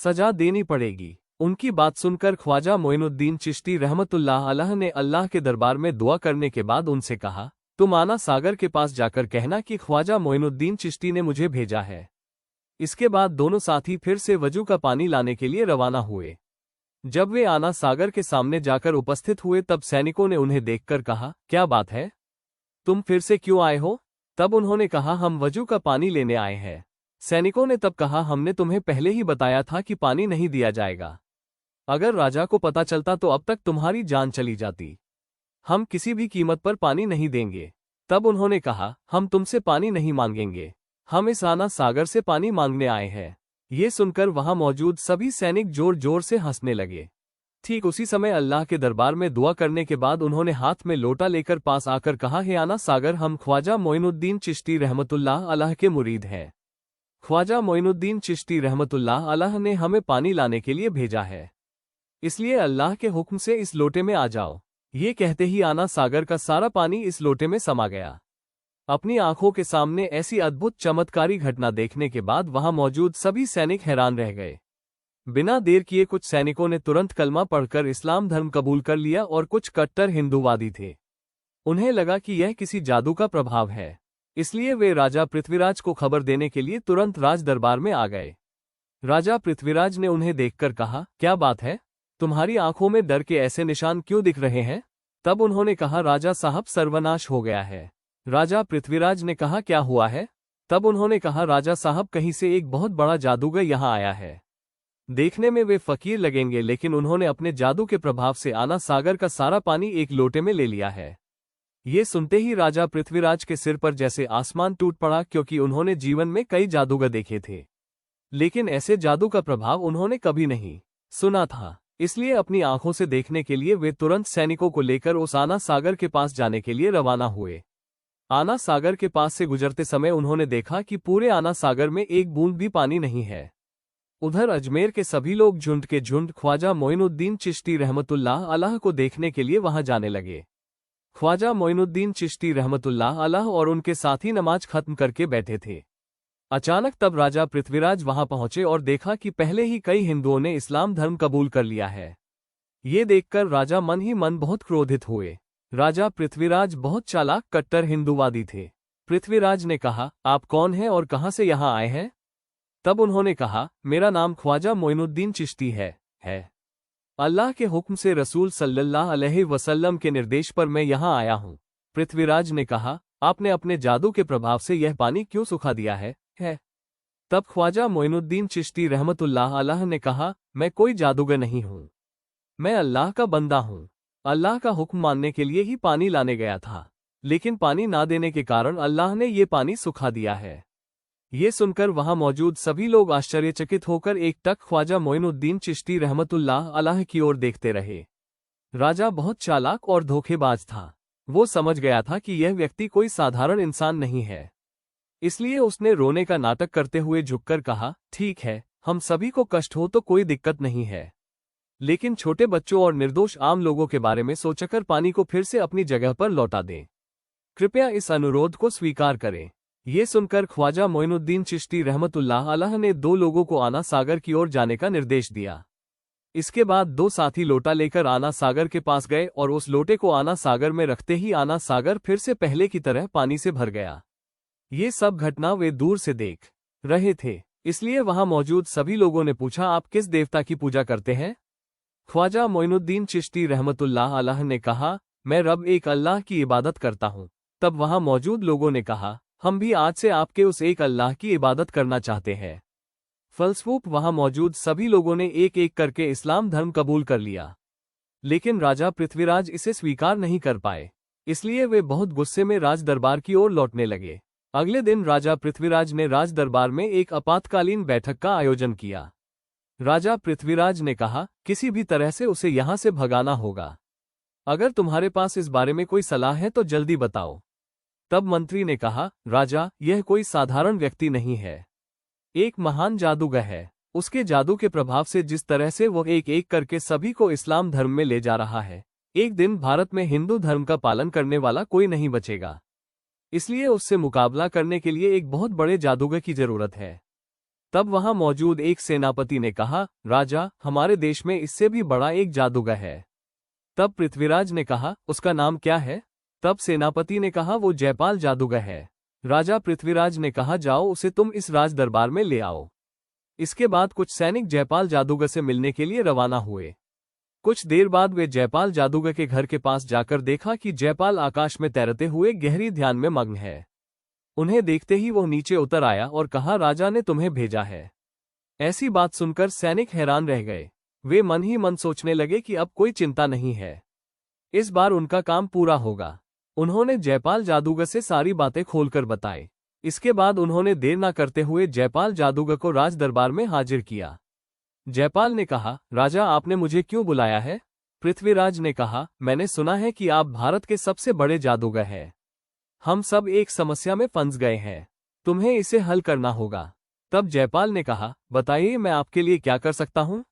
सजा देनी पड़ेगी। उनकी बात सुनकर ख्वाजा मोइनुद्दीन चिश्ती रहमतुल्लाह अलैह ने अल्लाह के दरबार में दुआ करने के बाद उनसे कहा, तुम आना सागर के पास जाकर कहना कि ख्वाजा मोइनुद्दीन चिश्ती ने मुझे भेजा है। इसके बाद दोनों साथी फिर से वजू का पानी लाने के लिए रवाना हुए। जब वे आना सागर के सामने जाकर उपस्थित हुए तब सैनिकों ने उन्हें देखकर कहा, क्या बात है, तुम फिर से क्यों आए हो? तब उन्होंने कहा, हम वजू का पानी लेने आए हैं। सैनिकों ने तब कहा, हमने तुम्हें पहले ही बताया था कि पानी नहीं दिया जाएगा। अगर राजा को पता चलता तो अब तक तुम्हारी जान चली जाती। हम किसी भी कीमत पर पानी नहीं देंगे। तब उन्होंने कहा, हम तुमसे पानी नहीं मांगेंगे, हम इस आना सागर से पानी मांगने आए हैं। ये सुनकर वहां मौजूद सभी सैनिक जोर जोर से हंसने लगे। ठीक उसी समय अल्लाह के दरबार में दुआ करने के बाद उन्होंने हाथ में लोटा लेकर पास आकर कहा, हे आना सागर, हम ख्वाजा मोइनुद्दीन चिश्ती रहमतुल्लाह अलैह के मुरीद हैं। ख्वाजा मोइनुद्दीन चिश्ती रहमतुल्लाह अलैह ने हमें पानी लाने के लिए भेजा है, इसलिए अल्लाह के हुक्म से इस लोटे में आ जाओ। ये कहते ही आना सागर का सारा पानी इस लोटे में समा गया। अपनी आंखों के सामने ऐसी अद्भुत चमत्कारी घटना देखने के बाद वहां मौजूद सभी सैनिक हैरान रह गए। बिना देर किए कुछ सैनिकों ने तुरंत कलमा पढ़कर इस्लाम धर्म कबूल कर लिया और कुछ कट्टर हिंदूवादी थे। उन्हें लगा कि यह किसी जादू का प्रभाव है, इसलिए वे राजा पृथ्वीराज को खबर देने के लिए तुरंत राज दरबार में आ गए। राजा पृथ्वीराज ने उन्हें देखकर कहा, क्या बात है, तुम्हारी आंखों में डर के ऐसे निशान क्यों दिख रहे हैं? तब उन्होंने कहा, राजा साहब, सर्वनाश हो गया है। राजा पृथ्वीराज ने कहा, क्या हुआ है? तब उन्होंने कहा, राजा साहब, कहीं से एक बहुत बड़ा जादूगर यहाँ आया है। देखने में वे फकीर लगेंगे, लेकिन उन्होंने अपने जादू के प्रभाव से आना सागर का सारा पानी एक लोटे में ले लिया है। ये सुनते ही राजा पृथ्वीराज के सिर पर जैसे आसमान टूट पड़ा, क्योंकि उन्होंने जीवन में कई जादूगर देखे थे, लेकिन ऐसे जादू का प्रभाव उन्होंने कभी नहीं सुना था। इसलिए अपनी आंखों से देखने के लिए वे तुरंत सैनिकों को लेकर उस आना सागर के पास जाने के लिए रवाना हुए। आना सागर के पास से गुजरते समय उन्होंने देखा कि पूरे आना सागर में एक बूंद भी पानी नहीं है। उधर अजमेर के सभी लोग झुंड के झुंड ख्वाजा मोइनुद्दीन चिश्ती रहमतुल्लाह अलैह को देखने के लिए वहां जाने लगे। ख्वाजा मोइनुद्दीन चिश्ती रहमतुल्लाह अलैह और उनके साथी नमाज खत्म करके बैठे थे। अचानक तब राजा पृथ्वीराज वहां पहुंचे और देखा कि पहले ही कई हिंदुओं ने इस्लाम धर्म कबूल कर लिया है। ये देखकर राजा मन ही मन बहुत क्रोधित हुए। राजा पृथ्वीराज बहुत चालाक कट्टर हिंदूवादी थे। पृथ्वीराज ने कहा, आप कौन हैं और कहां से यहां आए हैं? तब उन्होंने कहा, मेरा नाम ख्वाजा मोइनुद्दीन चिश्ती है। अल्लाह के हुक्म से रसूल सल्लल्लाहु अलैहि वसल्लम के निर्देश पर मैं यहां आया हूं। पृथ्वीराज ने कहा, आपने अपने जादू के प्रभाव से यह पानी क्यों सुखा दिया है? तब ख्वाजा मोइनुद्दीन चिश्ती रहमतुल्लाह अलैह ने कहा, मैं कोई जादूगर नहीं हूं, मैं अल्लाह का बंदा हूं। अल्लाह का हुक्म मानने के लिए ही पानी लाने गया था, लेकिन पानी ना देने के कारण अल्लाह ने ये पानी सुखा दिया है। ये सुनकर वहां मौजूद सभी लोग आश्चर्यचकित होकर एकटक ख्वाजा मोइनुद्दीन चिश्ती रहमतुल्लाह अलैह की ओर देखते रहे। राजा बहुत चालाक और धोखेबाज था। वो समझ गया था कि यह व्यक्ति कोई साधारण इंसान नहीं है, इसलिए उसने रोने का नाटक करते हुए झुककर कहा, ठीक है, हम सभी को कष्ट हो तो कोई दिक्कत नहीं है, लेकिन छोटे बच्चों और निर्दोष आम लोगों के बारे में सोचकर पानी को फिर से अपनी जगह पर लौटा दें। कृपया इस अनुरोध को स्वीकार करें। ये सुनकर ख्वाजा मोइनुद्दीन चिश्ती रहमतुल्लाह अलैह ने दो लोगों को आना सागर की ओर जाने का निर्देश दिया। इसके बाद दो साथी लोटा लेकर आना सागर के पास गए और उस लोटे को आना सागर में रखते ही आना सागर फिर से पहले की तरह पानी से भर गया। ये सब घटना वे दूर से देख रहे थे, इसलिए वहां मौजूद सभी लोगों ने पूछा, आप किस देवता की पूजा करते हैं? ख्वाजा मोइनुद्दीन चिश्ती रहमतुल्लाह अलैह ने कहा, मैं रब एक अल्लाह की इबादत करता हूं। तब वहां मौजूद लोगों ने कहा, हम भी आज से आपके उस एक अल्लाह की इबादत करना चाहते हैं। फलस्वरूप वहां मौजूद सभी लोगों ने एक एक करके इस्लाम धर्म कबूल कर लिया, लेकिन राजा पृथ्वीराज इसे स्वीकार नहीं कर पाए, इसलिए वे बहुत गुस्से में राज दरबार की ओर लौटने लगे। अगले दिन राजा पृथ्वीराज ने राज दरबार में एक आपातकालीन बैठक का आयोजन किया। राजा पृथ्वीराज ने कहा, किसी भी तरह से उसे यहां से भगाना होगा। अगर तुम्हारे पास इस बारे में कोई सलाह है तो जल्दी बताओ। तब मंत्री ने कहा, राजा, यह कोई साधारण व्यक्ति नहीं है, एक महान जादूगर है। उसके जादू के प्रभाव से जिस तरह से वो एक एक करके सभी को इस्लाम धर्म में ले जा रहा है, एक दिन भारत में हिंदू धर्म का पालन करने वाला कोई नहीं बचेगा। इसलिए उससे मुकाबला करने के लिए एक बहुत बड़े जादूगर की जरूरत है। तब वहां मौजूद एक सेनापति ने कहा, राजा, हमारे देश में इससे भी बड़ा एक जादूगर है। तब पृथ्वीराज ने कहा, उसका नाम क्या है? तब सेनापति ने कहा, वो जयपाल जादूगर है। राजा पृथ्वीराज ने कहा, जाओ उसे तुम इस राज दरबार में ले आओ। इसके बाद कुछ सैनिक जयपाल जादूगर से मिलने के लिए रवाना हुए। कुछ देर बाद वे जयपाल जादूगर के घर के पास जाकर देखा कि जयपाल आकाश में तैरते हुए गहरी ध्यान में मग्न है। उन्हें देखते ही वो नीचे उतर आया और कहा, राजा ने तुम्हें भेजा है। ऐसी बात सुनकर सैनिक हैरान रह गए। वे मन ही मन सोचने लगे कि अब कोई चिंता नहीं है, इस बार उनका काम पूरा होगा। उन्होंने जयपाल जादूगर से सारी बातें खोलकर बताई। इसके बाद उन्होंने देर न करते हुए जयपाल जादूगर को राज दरबार में हाजिर किया। जयपाल ने कहा, राजा, आपने मुझे क्यों बुलाया है? पृथ्वीराज ने कहा, मैंने सुना है कि आप भारत के सबसे बड़े जादूगर हैं। हम सब एक समस्या में फंस गए हैं, तुम्हें इसे हल करना होगा। तब जयपाल ने कहा, बताइए, मैं आपके लिए क्या कर सकता हूं?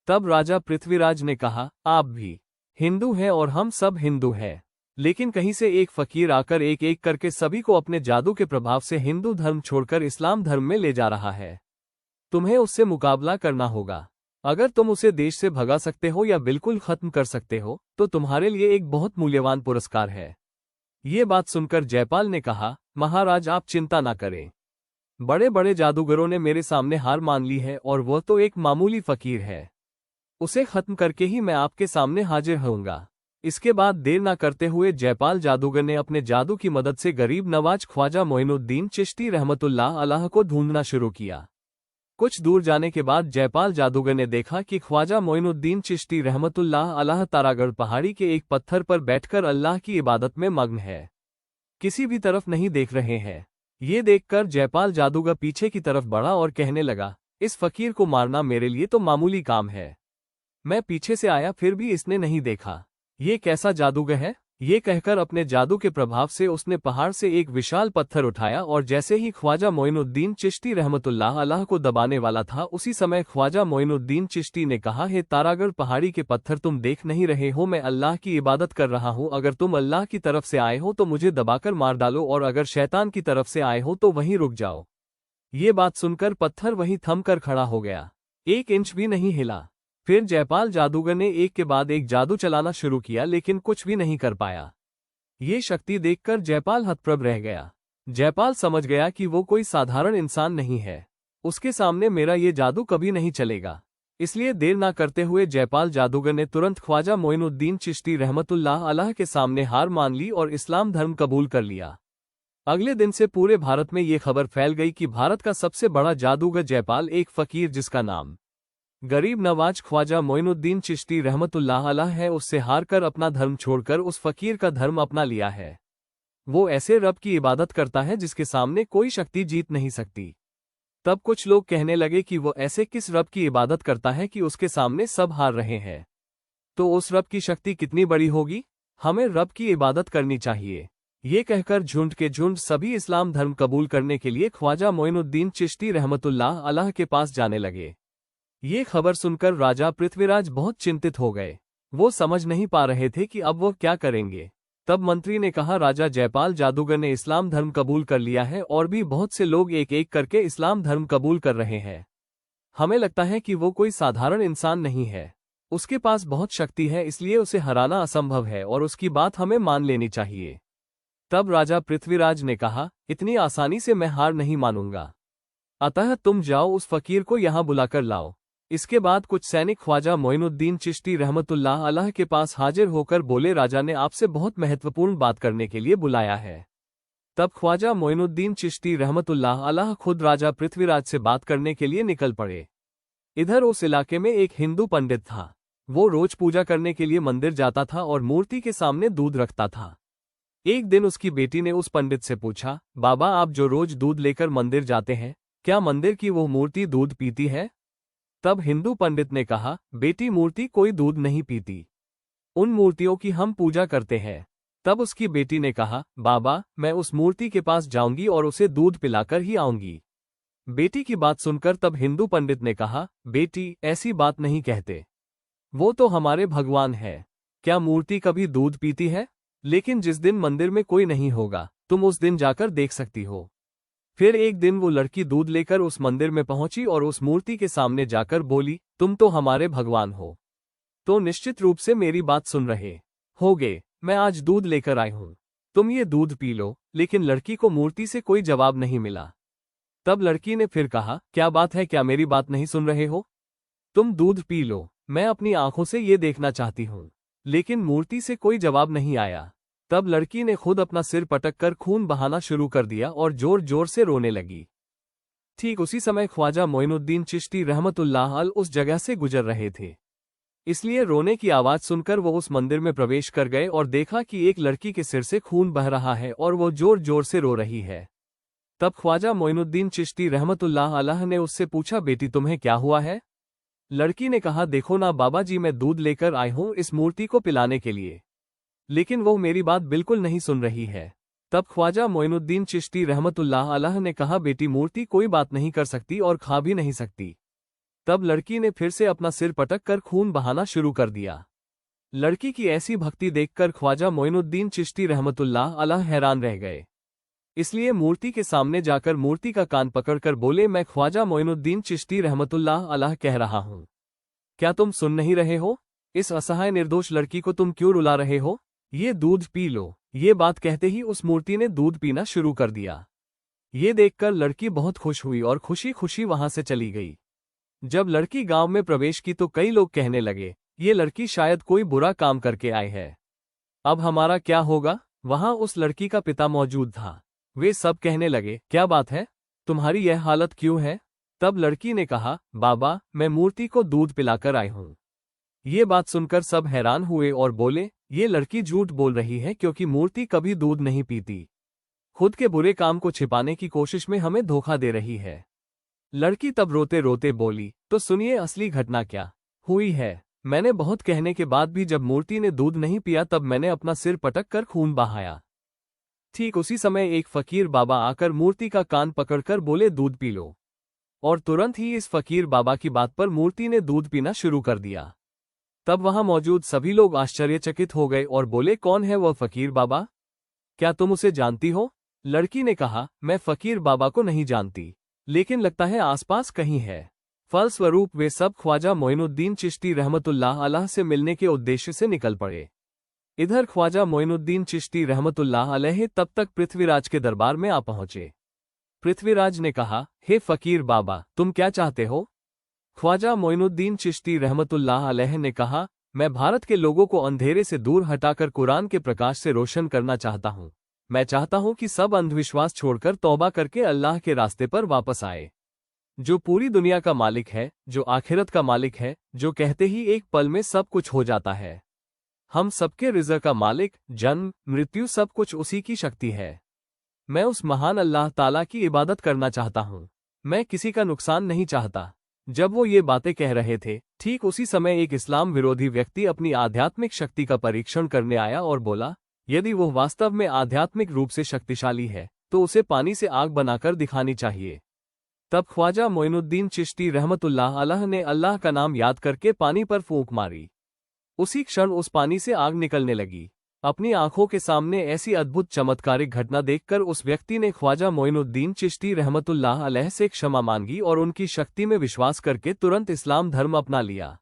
तब राजा पृथ्वीराज ने कहा, आप भी हिंदू हैं और हम सब हिंदू हैं, लेकिन कहीं से एक फकीर आकर एक एक करके सभी को अपने जादू के प्रभाव से हिंदू धर्म छोड़कर इस्लाम धर्म में ले जा रहा है। तुम्हें उससे मुकाबला करना होगा। अगर तुम उसे देश से भगा सकते हो या बिल्कुल खत्म कर सकते हो तो तुम्हारे लिए एक बहुत मूल्यवान पुरस्कार है। ये बात सुनकर जयपाल ने कहा, महाराज, आप चिंता ना करें। बड़े बड़े जादूगरों ने मेरे सामने हार मान ली है और वह तो एक मामूली फकीर है। उसे खत्म करके ही मैं आपके सामने हाजिर होऊंगा। इसके बाद देर न करते हुए जयपाल जादूगर ने अपने जादू की मदद से गरीब नवाज ख्वाजा मोइनुद्दीन चिश्ती रहमतुल्लाह अलैह को ढूंढना शुरू किया। कुछ दूर जाने के बाद जयपाल जादूगर ने देखा कि ख्वाजा मोइनुद्दीन चिश्ती रहमतुल्लाह अलैह तारागढ़ पहाड़ी के एक पत्थर पर बैठकर अल्लाह की इबादत में मग्न है, किसी भी तरफ नहीं देख रहे हैं। ये देखकर जयपाल जादूगर पीछे की तरफ बढ़ा और कहने लगा, इस फकीर को मारना मेरे लिए तो मामूली काम है। मैं पीछे से आया फिर भी इसने नहीं देखा। ये कैसा जादूगर है? ये कहकर अपने जादू के प्रभाव से उसने पहाड़ से एक विशाल पत्थर उठाया और जैसे ही ख्वाजा मोइनुद्दीन चिश्ती रहमतुल्लाह अलैह को दबाने वाला था, उसी समय ख्वाजा मोइनुद्दीन चिश्ती ने कहा, हे तारागढ़ पहाड़ी के पत्थर, तुम देख नहीं रहे हो मैं अल्लाह की इबादत कर रहा हूँ। अगर तुम अल्लाह की तरफ से आए हो तो मुझे दबाकर मार डालो और अगर शैतान की तरफ से आए हो तो वहीं रुक जाओ। ये बात सुनकर पत्थर वहीं थम कर खड़ा हो गया, 1 इंच भी नहीं हिला। फिर जयपाल जादूगर ने एक के बाद एक जादू चलाना शुरू किया लेकिन कुछ भी नहीं कर पाया। ये शक्ति देखकर जयपाल हतप्रभ रह गया। जयपाल समझ गया कि वो कोई साधारण इंसान नहीं है, उसके सामने मेरा ये जादू कभी नहीं चलेगा। इसलिए देर ना करते हुए जयपाल जादूगर ने तुरंत ख्वाजा मोइनुद्दीन चिश्ती रहमतुल्लाह अलैह के सामने हार मान ली और इस्लाम धर्म कबूल कर लिया। अगले दिन से पूरे भारत में ये खबर फैल गई कि भारत का सबसे बड़ा जादूगर जयपाल, एक फकीर जिसका नाम गरीब नवाज ख्वाजा मोइनुद्दीन चिश्ती रहमतुल्लाह अलैह है, उससे हारकर अपना धर्म छोड़कर उस फकीर का धर्म अपना लिया है। वो ऐसे रब की इबादत करता है जिसके सामने कोई शक्ति जीत नहीं सकती। तब कुछ लोग कहने लगे कि वो ऐसे किस रब की इबादत करता है कि उसके सामने सब हार रहे हैं। तो उस रब की शक्ति कितनी बड़ी होगी, हमें रब की इबादत करनी चाहिए। ये कहकर झुंड के झुंड सभी इस्लाम धर्म कबूल करने के लिए ख्वाजा मोइनुद्दीन चिश्ती रहमतुल्लाह अलैह के पास जाने लगे। ये खबर सुनकर राजा पृथ्वीराज बहुत चिंतित हो गए। वो समझ नहीं पा रहे थे कि अब वो क्या करेंगे। तब मंत्री ने कहा, राजा, जयपाल जादूगर ने इस्लाम धर्म कबूल कर लिया है और भी बहुत से लोग एक एक करके इस्लाम धर्म कबूल कर रहे हैं। हमें लगता है कि वो कोई साधारण इंसान नहीं है, उसके पास बहुत शक्ति है, इसलिए उसे हराना असंभव है और उसकी बात हमें मान लेनी चाहिए। तब राजा पृथ्वीराज ने कहा, इतनी आसानी से मैं हार नहीं मानूंगा, अतः तुम जाओ उस फकीर को यहाँ बुलाकर लाओ। इसके बाद कुछ सैनिक ख्वाजा मोइनुद्दीन चिश्ती रहमतुल्लाह अलैह के पास हाजिर होकर बोले, राजा ने आपसे बहुत महत्वपूर्ण बात करने के लिए बुलाया है। तब ख्वाजा मोइनुद्दीन चिश्ती रहमतुल्लाह अलैह खुद राजा पृथ्वीराज से बात करने के लिए निकल पड़े। इधर उस इलाके में एक हिंदू पंडित था। वो रोज पूजा करने के लिए मंदिर जाता था और मूर्ति के सामने दूध रखता था। एक दिन उसकी बेटी ने उस पंडित से पूछा, बाबा, आप जो रोज दूध लेकर मंदिर जाते हैं, क्या मंदिर की वो मूर्ति दूध पीती है? तब हिंदू पंडित ने कहा, बेटी, मूर्ति कोई दूध नहीं पीती, उन मूर्तियों की हम पूजा करते हैं। तब उसकी बेटी ने कहा, बाबा, मैं उस मूर्ति के पास जाऊंगी और उसे दूध पिलाकर ही आऊंगी। बेटी की बात सुनकर तब हिंदू पंडित ने कहा, बेटी, ऐसी बात नहीं कहते, वो तो हमारे भगवान है। क्या मूर्ति कभी दूध पीती है? लेकिन जिस दिन मंदिर में कोई नहीं होगा, तुम उस दिन जाकर देख सकती हो। फिर एक दिन वो लड़की दूध लेकर उस मंदिर में पहुंची और उस मूर्ति के सामने जाकर बोली, तुम तो हमारे भगवान हो, तो निश्चित रूप से मेरी बात सुन रहे होगे। मैं आज दूध लेकर आई हूं, तुम ये दूध पी लो। लेकिन लड़की को मूर्ति से कोई जवाब नहीं मिला। तब लड़की ने फिर कहा, क्या बात है, क्या मेरी बात नहीं सुन रहे हो? तुम दूध पी लो, मैं अपनी आंखों से ये देखना चाहती हूं। लेकिन मूर्ति से कोई जवाब नहीं आया। तब लड़की ने खुद अपना सिर पटक कर खून बहाना शुरू कर दिया और जोर जोर से रोने लगी। ठीक उसी समय ख्वाजा मोइनुद्दीन चिश्ती रहमतुल्लाह अलैह उस जगह से गुजर रहे थे। इसलिए रोने की आवाज सुनकर वो उस मंदिर में प्रवेश कर गए और देखा कि एक लड़की के सिर से खून बह रहा है और वो जोर जोर से रो रही है। तब ख्वाजा मोइनुद्दीन चिश्ती रहमतुल्लाह अलैह ने उससे पूछा, बेटी तुम्हें क्या हुआ है? लड़की ने कहा, देखो ना बाबा जी, मैं दूध लेकर आई हूं इस मूर्ति को पिलाने के लिए, लेकिन वो मेरी बात बिल्कुल नहीं सुन रही है। तब ख्वाजा मोइनुद्दीन चिश्ती रहमतुल्लाह अलैह ने कहा, बेटी मूर्ति कोई बात नहीं कर सकती और खा भी नहीं सकती। तब लड़की ने फिर से अपना सिर पटक कर खून बहाना शुरू कर दिया। लड़की की ऐसी भक्ति देखकर ख्वाजा मोइनुद्दीन चिश्ती रहमतुल्लाह अलैह हैरान रह गए। इसलिए मूर्ति के सामने जाकर मूर्ति का कान पकड़कर बोले, मैं ख्वाजा मोइनुद्दीन चिश्ती रहमतुल्लाह अलैह कह रहा हूं, क्या तुम सुन नहीं रहे हो? इस असहाय निर्दोष लड़की को तुम क्यों रुला रहे हो? ये दूध पी लो। ये बात कहते ही उस मूर्ति ने दूध पीना शुरू कर दिया। ये देखकर लड़की बहुत खुश हुई और खुशी खुशी वहां से चली गई। जब लड़की गांव में प्रवेश की तो कई लोग कहने लगे, ये लड़की शायद कोई बुरा काम करके आई है, अब हमारा क्या होगा? वहां उस लड़की का पिता मौजूद था। वे सब कहने लगे, क्या बात है, तुम्हारी यह हालत क्यों है? तब लड़की ने कहा, बाबा मैं मूर्ति को दूध पिलाकर आई हूं। ये बात सुनकर सब हैरान हुए और बोले, ये लड़की झूठ बोल रही है क्योंकि मूर्ति कभी दूध नहीं पीती। खुद के बुरे काम को छिपाने की कोशिश में हमें धोखा दे रही है। लड़की तब रोते रोते बोली, तो सुनिए असली घटना क्या हुई है। मैंने बहुत कहने के बाद भी जब मूर्ति ने दूध नहीं पिया तब मैंने अपना सिर पटक कर खून बहाया। ठीक उसी समय एक फकीर बाबा आकर मूर्ति का कान पकड़कर बोले, दूध पी लो। और तुरंत ही इस फकीर बाबा की बात पर मूर्ति ने दूध पीना शुरू कर दिया। तब वहां मौजूद सभी लोग आश्चर्यचकित हो गए और बोले, कौन है वह फकीर बाबा? क्या तुम उसे जानती हो? लड़की ने कहा, मैं फकीर बाबा को नहीं जानती, लेकिन लगता है आसपास कहीं है। फलस्वरूप वे सब ख्वाजा मोइनुद्दीन चिश्ती रहमतुल्लाह अलैह से मिलने के उद्देश्य से निकल पड़े। इधर ख्वाजा मोइनुद्दीन चिश्ती रहमतुल्लाह अलैह तब तक पृथ्वीराज के दरबार में आ पहुंचे। पृथ्वीराज ने कहा, हे फकीर बाबा, तुम क्या चाहते हो? ख्वाजा मोइनुद्दीन चिश्ती रहमतुल्लाह अलैह ने कहा, मैं भारत के लोगों को अंधेरे से दूर हटाकर कुरान के प्रकाश से रोशन करना चाहता हूं। मैं चाहता हूं कि सब अंधविश्वास छोड़कर तौबा करके अल्लाह के रास्ते पर वापस आए, जो पूरी दुनिया का मालिक है, जो आखिरत का मालिक है, जो कहते ही एक पल में सब कुछ हो जाता है। हम सबके रिज़्क़ का मालिक, जन्म मृत्यु सब कुछ उसी की शक्ति है। मैं उस महान अल्लाह ताला की इबादत करना चाहता हूँ। मैं किसी का नुकसान नहीं चाहता। जब वो ये बातें कह रहे थे, ठीक उसी समय एक इस्लाम विरोधी व्यक्ति अपनी आध्यात्मिक शक्ति का परीक्षण करने आया और बोला, यदि वो वास्तव में आध्यात्मिक रूप से शक्तिशाली है तो उसे पानी से आग बनाकर दिखानी चाहिए। तब ख्वाजा मोइनुद्दीन चिश्ती रहमतुल्लाह अलैह ने अल्लाह का नाम याद करके पानी पर फूंक मारी। उसी क्षण उस पानी से आग निकलने लगी। अपनी आंखों के सामने ऐसी अद्भुत चमत्कारिक घटना देखकर उस व्यक्ति ने ख्वाजा मोइनुद्दीन चिश्ती रहमतुल्लाह अलैह से क्षमा मांगी और उनकी शक्ति में विश्वास करके तुरंत इस्लाम धर्म अपना लिया।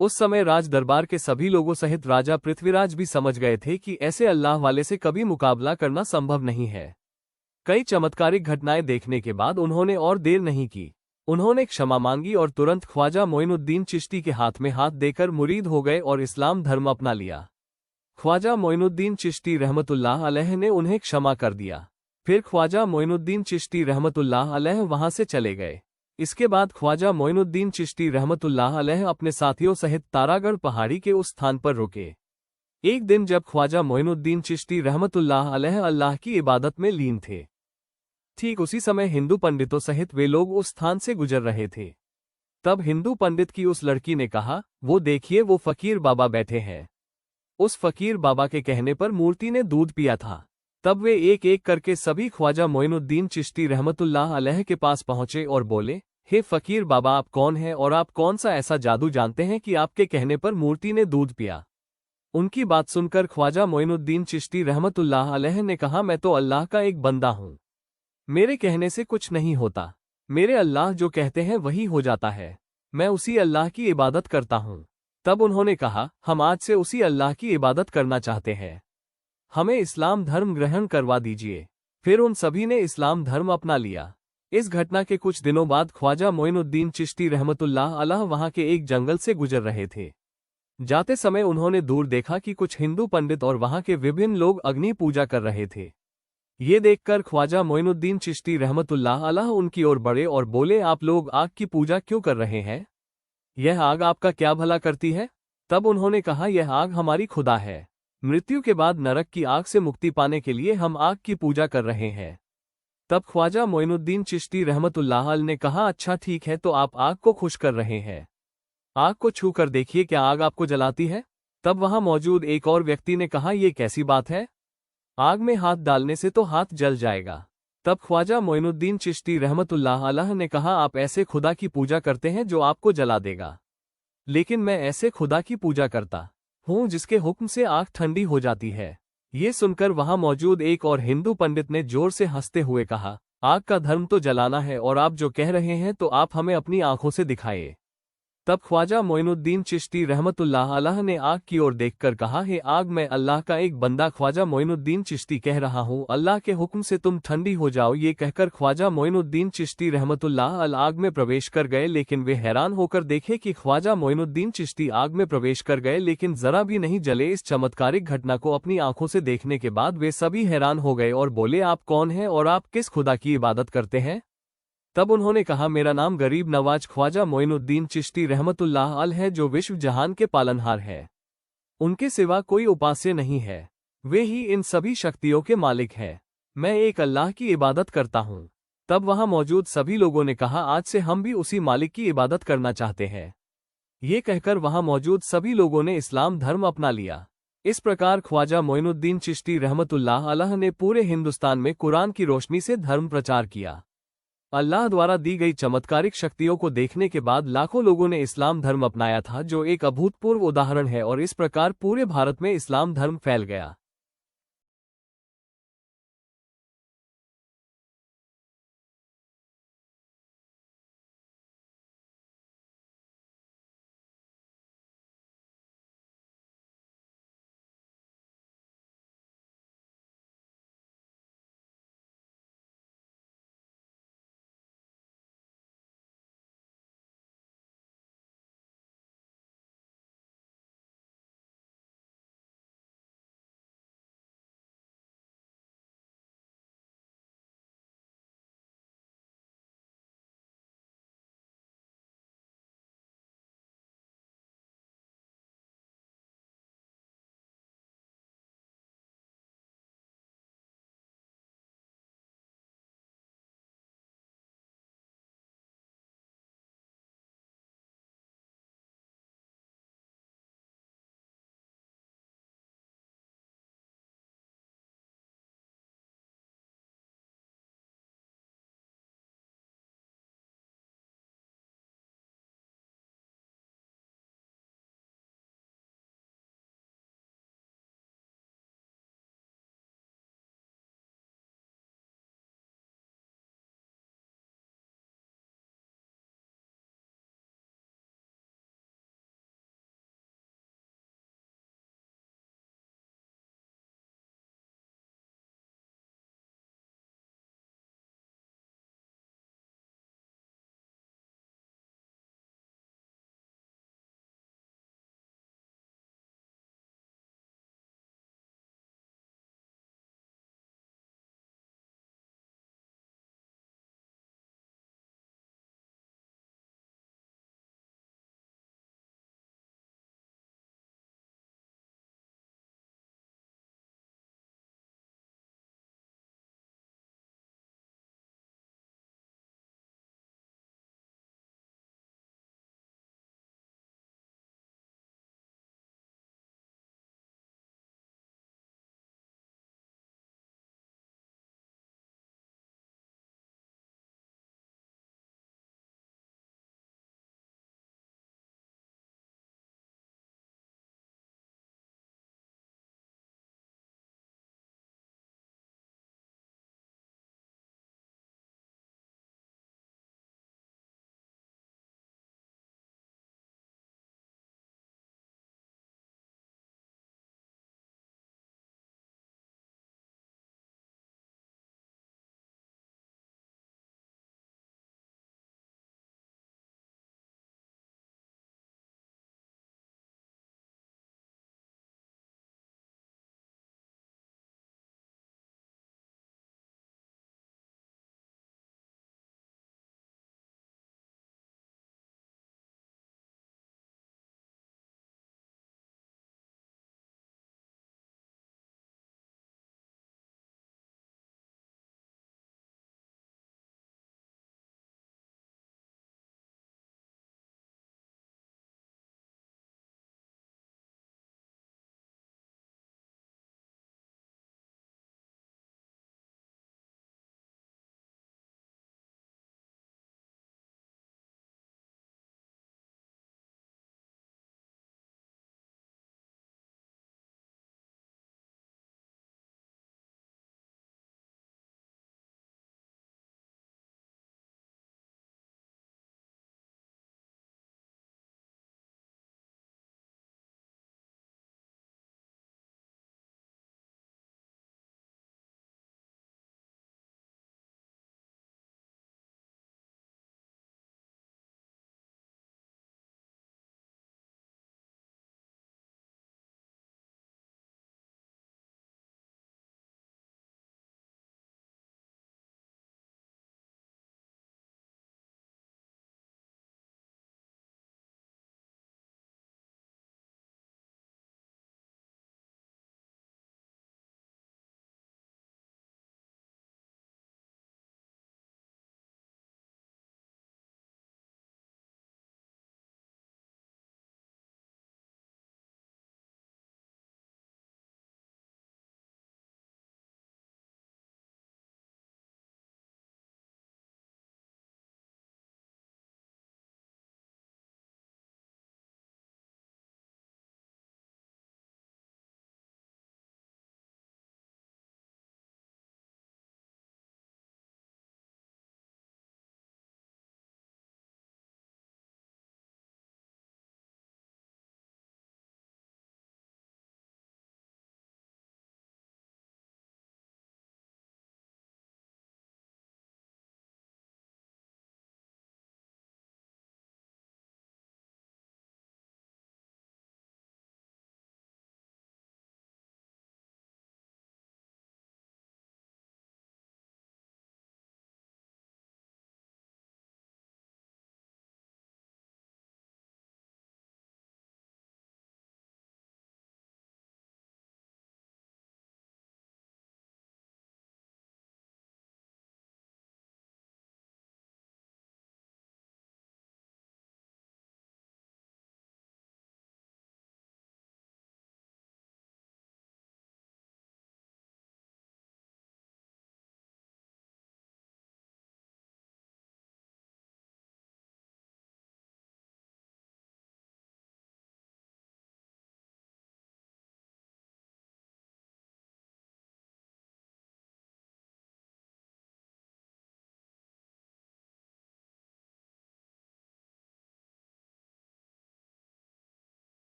उस समय राज दरबार के सभी लोगों सहित राजा पृथ्वीराज भी समझ गए थे कि ऐसे अल्लाह वाले से कभी मुकाबला करना संभव नहीं है। कई चमत्कारिक घटनाएं देखने के बाद उन्होंने और देर नहीं की। उन्होंने क्षमा मांगी और तुरंत ख्वाजा मोइनुद्दीन चिश्ती के हाथ में हाथ देकर मुरीद हो गए और इस्लाम धर्म अपना लिया। ख्वाजा मोइनुद्दीन चिश्ती रहमतुल्लाह अलैह ने उन्हें क्षमा कर दिया। फिर ख्वाजा मोइनुद्दीन चिश्ती रहमतुल्लाह अलैह वहां से चले गए। इसके बाद ख्वाजा मोइनुद्दीन चिश्ती रहमतुल्लाह अलैह अपने साथियों सहित तारागढ़ पहाड़ी के उस स्थान पर रुके। एक दिन जब ख्वाजा मोइनुद्दीन चिश्ती रहमतुल्लाह अलैह अल्लाह की इबादत में लीन थे, ठीक उसी समय हिंदू पंडितों सहित वे लोग उस स्थान से गुजर रहे थे। तब हिंदू पंडित की उस लड़की ने कहा, वो देखिए वो फकीर बाबा बैठे हैं। उस फकीर बाबा के कहने पर मूर्ति ने दूध पिया था। तब वे एक एक करके सभी ख्वाजा मोइनुद्दीन चिश्ती रहमतुल्लाह अलैह के पास पहुंचे और बोले, हे फकीर बाबा, आप कौन हैं और आप कौन सा ऐसा जादू जानते हैं कि आपके कहने पर मूर्ति ने दूध पिया? उनकी बात सुनकर ख्वाजा मोइनुद्दीन चिश्ती रहमतुल्लाह अलैह ने कहा, मैं तो अल्लाह का एक बंदा हूँ। मेरे कहने से कुछ नहीं होता। मेरे अल्लाह जो कहते हैं वही हो जाता है। मैं उसी अल्लाह की इबादत करता हूँ। तब उन्होंने कहा, हम आज से उसी अल्लाह की इबादत करना चाहते हैं। हमें इस्लाम धर्म ग्रहण करवा दीजिए। फिर उन सभी ने इस्लाम धर्म अपना लिया। इस घटना के कुछ दिनों बाद ख्वाजा मोइनुद्दीन चिश्ती रहमतुल्लाह अलैह वहां के एक जंगल से गुजर रहे थे। जाते समय उन्होंने दूर देखा कि कुछ हिंदू पंडित और वहां के विभिन्न लोग अग्नि पूजा कर रहे थे। ये देखकर ख्वाजा मोइनुद्दीन चिश्ती रहमतुल्लाह अलैह उनकी ओर बढ़े और बोले, आप लोग आग की पूजा क्यों कर रहे हैं? यह आग आपका क्या भला करती है? तब उन्होंने कहा, यह आग हमारी खुदा है। मृत्यु के बाद नरक की आग से मुक्ति पाने के लिए हम आग की पूजा कर रहे हैं। तब ख्वाजा मोइनुद्दीन चिश्ती रहमतुल्लाह अलैह ने कहा, अच्छा ठीक है, तो आप आग को खुश कर रहे हैं। आग को छू कर देखिए, क्या आग आपको जलाती है? तब वहां मौजूद एक और व्यक्ति ने कहा, यह कैसी बात है? आग में हाथ डालने से तो हाथ जल जाएगा। तब ख्वाजा मोइनुद्दीन चिश्ती रहमतुल्लाह अलैह ने कहा, आप ऐसे खुदा की पूजा करते हैं जो आपको जला देगा, लेकिन मैं ऐसे खुदा की पूजा करता हूँ जिसके हुक्म से आग ठंडी हो जाती है। ये सुनकर वहां मौजूद एक और हिंदू पंडित ने जोर से हंसते हुए कहा, आग का धर्म तो जलाना है, और आप जो कह रहे हैं तो आप हमें अपनी आंखों से दिखाइए। तब ख्वाजा मोइनुद्दीन चिश्ती रहमतुल्लाह अलैह ने आग की ओर देखकर कहा, हे आग, मैं अल्लाह का एक बंदा ख्वाजा मोइनुद्दीन चिश्ती कह रहा हूँ, अल्लाह के हुक्म से तुम ठंडी हो जाओ। ये कहकर ख्वाजा मोइनुद्दीन चिश्ती रहमतुल्लाह अलैह आग में प्रवेश कर गए, लेकिन वे हैरान होकर देखे कि ख्वाजा मोइनुद्दीन चिश्ती आग में प्रवेश कर गए लेकिन जरा भी नहीं जले। इस चमत्कारिक घटना को अपनी आंखों से देखने के बाद वे सभी हैरान हो गए और बोले, आप कौन हैं और आप किस खुदा की इबादत करते हैं? तब उन्होंने कहा, मेरा नाम गरीब नवाज ख्वाजा मोइनुद्दीन चिश्ती रहमतुल्लाह अलैह है, जो विश्व जहान के पालनहार है। उनके सिवा कोई उपास्य नहीं है। वे ही इन सभी शक्तियों के मालिक हैं। मैं एक अल्लाह की इबादत करता हूँ। तब वहां मौजूद सभी लोगों ने कहा, आज से हम भी उसी मालिक की इबादत करना चाहते हैं। ये कहकर वहां मौजूद सभी लोगों ने इस्लाम धर्म अपना लिया। इस प्रकार ख्वाजा मोइनुद्दीन चिश्ती रहमतुल्लाह अलैह ने पूरे हिंदुस्तान में कुरान की रोशनी से धर्म प्रचार किया। अल्लाह द्वारा दी गई चमत्कारिक शक्तियों को देखने के बाद लाखों लोगों ने इस्लाम धर्म अपनाया था, जो एक अभूतपूर्व उदाहरण है, और इस प्रकार पूरे भारत में इस्लाम धर्म फैल गया।